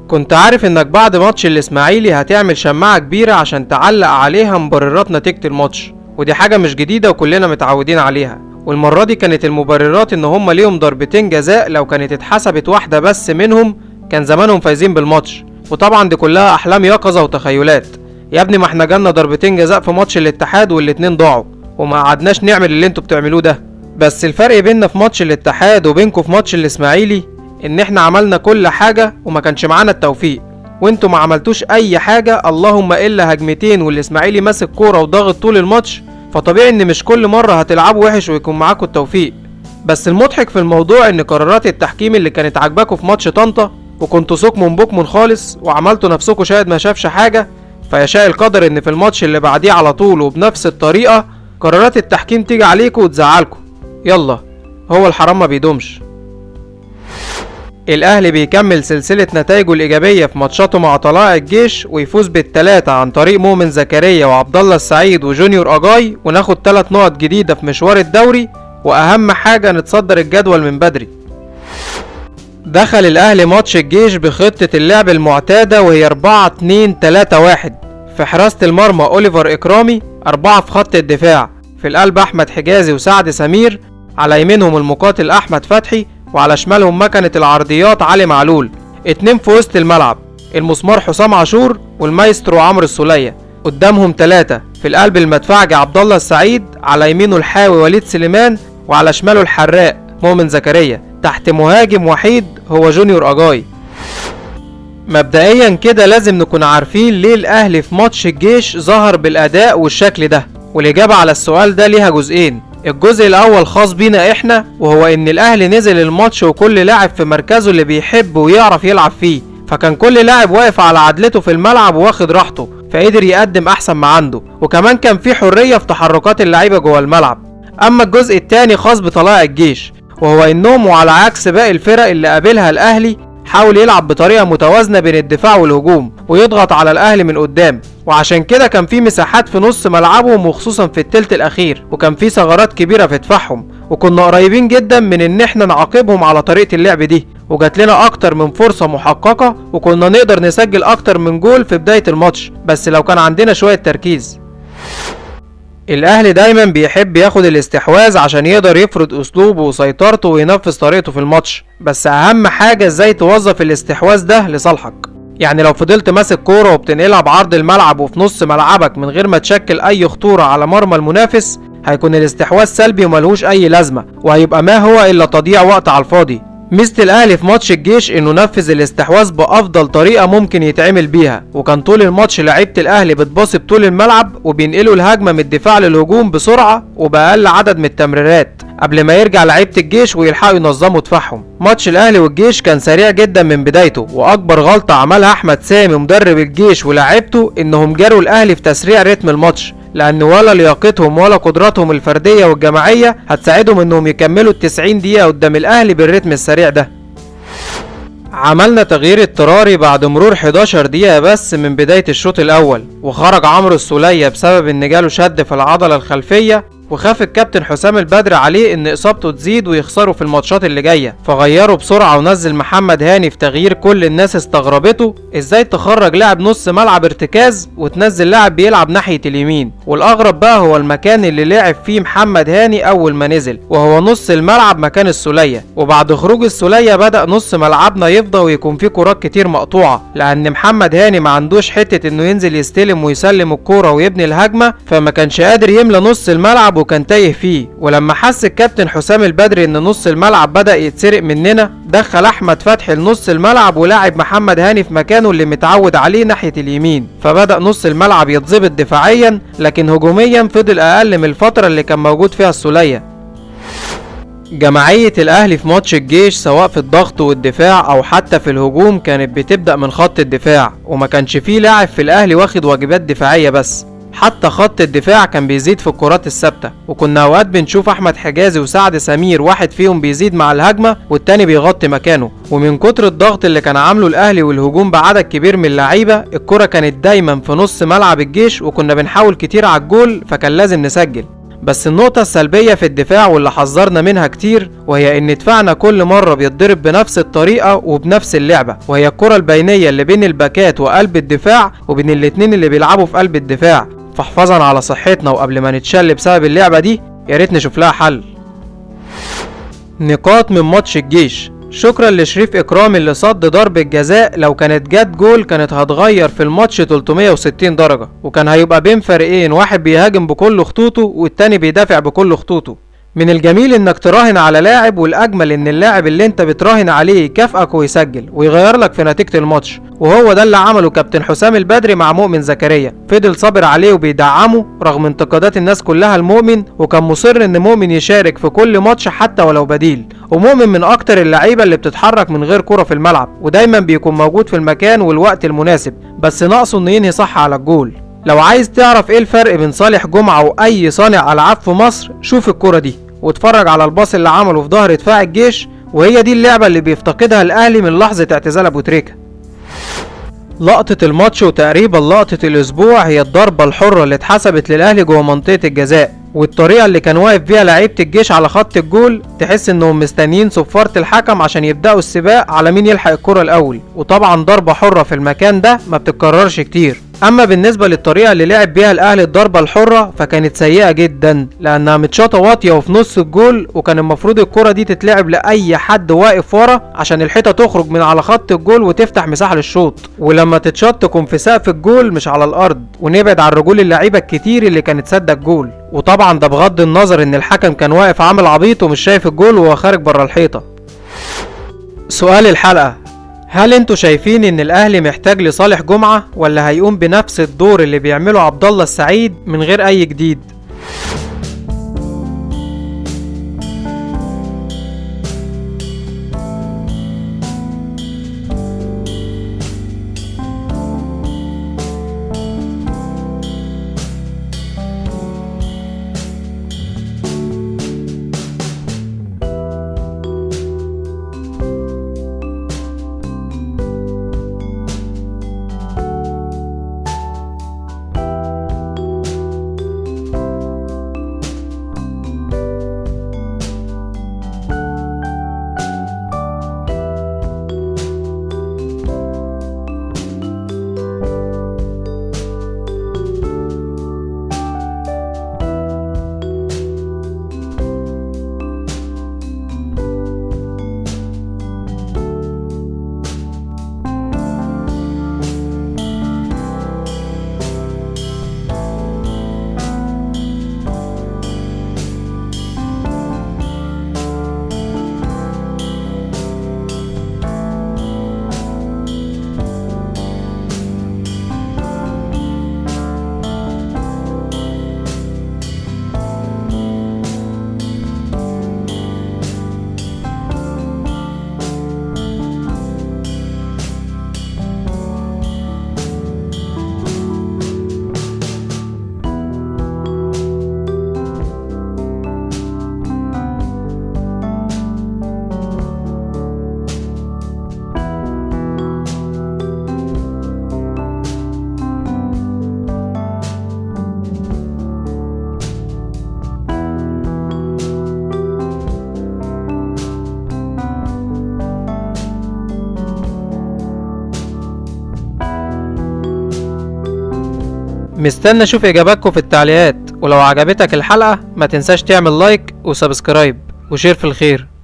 كنت عارف انك بعد ماتش الاسماعيلي هتعمل شماعة كبيرة عشان تعلق عليها مبررات نتيجة الماتش، ودي حاجة مش جديدة وكلنا متعودين عليها. والمرة دي كانت المبررات ان هما ليهم ضربتين جزاء، لو كانت اتحسبت واحدة بس منهم كان زمانهم فايزين بالماتش. وطبعا دي كلها احلام يقظة وتخيلات. يا ابني ما احنا جالنا ضربتين جزاء في ماتش الاتحاد والاتنين ضاعوا، وما قعدناش نعمل اللي انتوا بتعملوه ده. بس الفرق بيننا في ماتش الاتحاد وبينكم في ماتش الاسماعيلي ان احنا عملنا كل حاجة وما كانش معانا التوفيق، وانتوا ما عملتوش اي حاجة اللهم الا هجمتين، والاسماعيلي ماسك كورة وضاغط طول الماتش. فطبيعي ان مش كل مرة هتلعبوا وحش ويكون معاكوا التوفيق. بس المضحك في الموضوع ان قرارات التحكيم اللي كانت عاجباكوا في ماتش طنطا وكنتوا سكم بكم خالص وعملتوا نفسكوا شاهد ما شافش حاجة، فيشاء القدر ان في الماتش اللي بعديه على طول وبنفس الطريقة قرارات التحكيم تيجي عليكوا وتزعلكوا. يلا، هو الحرام ما بيدومش. الاهلي بيكمل سلسلة نتائجه الايجابية في ماتشاته مع طلائع الجيش ويفوز بالتلاتة عن طريق مؤمن زكريا وعبد الله السعيد وجونيور اجاي، وناخد 3 نقط جديدة في مشوار الدوري، واهم حاجة نتصدر الجدول من بدري. دخل الاهلي ماتش الجيش بخطة اللعب المعتادة وهي 4-2-3-1. في حراسة المرمى اوليفر اكرامي، 4 في خط الدفاع، في القلب احمد حجازي وسعد سمير، على يمينهم المقاتل احمد فتحي، وعلى شمالهم مكنة العرضيات علي معلول. 2 في وسط الملعب، المسمار حسام عاشور والمايسترو عمرو السولية. قدامهم 3 في القلب المدفعجي عبد الله السعيد، على يمينه الحاوي وليد سليمان، وعلى شماله الحراق مؤمن زكريا، تحت مهاجم وحيد هو جونيور اجاي. مبدئيا كده لازم نكون عارفين ليه الاهلي في ماتش الجيش ظهر بالاداء والشكل ده، والاجابة على السؤال ده ليها جزئين. الجزء الاول خاص بينا احنا، وهو ان الاهلي نزل الماتش وكل لاعب في مركزه اللي بيحب ويعرف يلعب فيه، فكان كل لاعب واقف على عدلته في الملعب واخد راحته، فقدر يقدم احسن ما عنده، وكمان كان في حرية في تحركات اللعيبة جوه الملعب. اما الجزء التاني خاص بطلائع الجيش، وهو انهم وعلى عكس باقي الفرق اللي قابلها الاهلي حاول يلعب بطريقة متوازنة بين الدفاع والهجوم ويضغط على الاهلي من قدام، وعشان كده كان في مساحات في نص ملعبهم وخصوصا في التلت الاخير، وكان في ثغرات كبيرة في دفاعهم، وكنا قريبين جدا من ان احنا نعاقبهم على طريقة اللعب دي، وجات لنا اكتر من فرصة محققة وكنا نقدر نسجل اكتر من جول في بداية الماتش، بس لو كان عندنا شوية تركيز. الاهلي دايما بيحب ياخد الاستحواذ عشان يقدر يفرض اسلوبه وسيطرته وينفذ طريقته في الماتش، بس اهم حاجة ازاي توظف الاستحواذ ده لصالحك. يعني لو فضلت ماسك كورة وبتنقلها بعرض الملعب وفي نص ملعبك من غير ما تشكل اي خطورة على مرمى المنافس، هيكون الاستحواذ سلبي وملهوش اي لازمة، وهيبقى ما هو الا تضييع وقت على الفاضي. ميزة الاهلي في ماتش الجيش انه نفذ الاستحواذ بافضل طريقة ممكن يتعمل بيها، وكان طول الماتش لعيبة الاهلي بتباصي بطول الملعب وبينقلوا الهجمة من الدفاع للهجوم بسرعة وبأقل عدد من التمريرات قبل ما يرجع لعيبة الجيش ويلحقوا ينظموا دفاعهم. ماتش الاهلي والجيش كان سريع جدا من بدايته، واكبر غلطة عملها احمد سامي مدرب الجيش ولاعيبته انهم جاروا الاهلي في تسريع رتم الماتش، لان ولا لياقتهم ولا قدراتهم الفردية والجماعية هتساعدهم انهم يكملوا ال90 دقيقة قدام الاهلي بالرتم السريع ده. عملنا تغيير اضطراري بعد مرور 11 دقيقة بس من بداية الشوط الاول، وخرج عمرو السولية بسبب ان جاله شد في العضلة الخلفية، وخاف الكابتن حسام البدر عليه ان اصابته تزيد ويخسروا في الماتشات اللي جايه، فغيره بسرعه ونزل محمد هاني في تغيير كل الناس استغربته ازاي تخرج لاعب نص ملعب ارتكاز وتنزل لاعب بيلعب ناحيه اليمين. والاغرب بقى هو المكان اللي لعب فيه محمد هاني اول ما نزل، وهو نص الملعب مكان السولية. وبعد خروج السولية بدأ نص ملعبنا يفضى ويكون فيه كرات كتير مقطوعه، لان محمد هاني ما عندوش حته انه ينزل يستلم ويسلم الكوره ويبني الهجمه، فما كانش قادر يملى نص الملعب وكان تايه فيه. ولما حس الكابتن حسام البدري ان نص الملعب بدأ يتسرق مننا، دخل احمد فتحي لنص الملعب ولاعب محمد هاني في مكانه اللي متعود عليه ناحية اليمين، فبدأ نص الملعب يتظبط دفاعيا، لكن هجوميا فضل اقل من الفترة اللي كان موجود فيها السولية. جماعية الاهلي في ماتش الجيش سواء في الضغط والدفاع او حتى في الهجوم كانت بتبدأ من خط الدفاع، وما كانش فيه لاعب في الاهلي واخد واجبات دفاعية بس، حتى خط الدفاع كان بيزيد في الكرات الثابته، وكنا اوقات بنشوف احمد حجازي وسعد سمير واحد فيهم بيزيد مع الهجمه والتاني بيغطي مكانه. ومن كتر الضغط اللي كان عامله الاهلي والهجوم بعدد كبير من اللعيبه، الكره كانت دايما في نص ملعب الجيش وكنا بنحاول كتير على الجول، فكان لازم نسجل. بس النقطة السلبية في الدفاع واللي حذرنا منها كتير، وهي ان دفاعنا كل مرة بيتضرب بنفس الطريقة وبنفس اللعبة، وهي الكرة البينية اللي بين الباكات وقلب الدفاع وبين الاتنين اللي بيلعبوا في قلب الدفاع. فحفاظا على صحتنا وقبل ما نتشل بسبب اللعبة دي، ياريت نشوف لها حل. نقاط من ماتش الجيش. شكرا لشريف اكرامي اللي صد ضربة جزاء، لو كانت جت جول كانت هتغير في الماتش 360 درجة، وكان هيبقى بين فريقين، واحد بيهاجم بكل خطوطه والتاني بيدافع بكل خطوطه. من الجميل انك تراهن على لاعب، والاجمل ان اللاعب اللي انت بتراهن عليه يكافئك ويسجل ويغير لك في نتيجة الماتش، وهو ده اللي عمله كابتن حسام البدري مع مؤمن زكريا. فضل صابر عليه وبيدعمه رغم انتقادات الناس كلها لمؤمن، وكان مصر ان مؤمن يشارك في كل ماتش حتى ولو بديل. ومؤمن من اكتر اللعيبه اللي بتتحرك من غير كرة في الملعب، ودايما بيكون موجود في المكان والوقت المناسب، بس ناقصه انه ينهي صح على الجول. لو عايز تعرف ايه الفرق بين صالح جمعة واي صانع العاب في مصر، شوف الكرة دي واتفرج على الباص اللي عمله في ظهر دفاع الجيش، وهي دي اللعبة اللي بيفتقدها الاهلي من لحظة اعتزال ابو تريكة. لقطة الماتش وتقريبا لقطة الاسبوع هي الضربة الحرة اللي اتحسبت للاهلي جوه منطقة الجزاء، والطريقة اللي كان واقف بيها لعيبة الجيش على خط الجول، تحس انهم مستنيين صفارة الحكم عشان يبدأوا السباق على مين يلحق الكرة الاول. وطبعا ضربة حرة في المكان ده ما بتتكررش كتير. اما بالنسبة للطريقة اللي لعب بيها الاهلي الضربة الحرة، فكانت سيئة جدا لانها متشاطة واطية وفي نص الجول، وكان المفروض الكرة دي تتلعب لاي حد واقف ورا عشان الحيطة تخرج من على خط الجول وتفتح مساحة للشوط، ولما تتشاط تكون في سقف الجول مش على الارض، ونبعد عن رجول اللعيبة الكتير اللي كانت سادة الجول. وطبعا ده بغض النظر ان الحكم كان واقف عامل عبيط ومش شايف الجول وهو خارج بره الحيطة. سؤال الحلقة: هل انتوا شايفين ان الاهلي محتاج لصالح جمعة، ولا هيقوم بنفس الدور اللي بيعمله عبد الله السعيد من غير اي جديد؟ مستنى اشوف اجاباتكم في التعليقات، ولو عجبتك الحلقة ما تنساش تعمل لايك وسبسكرايب وشير في الخير.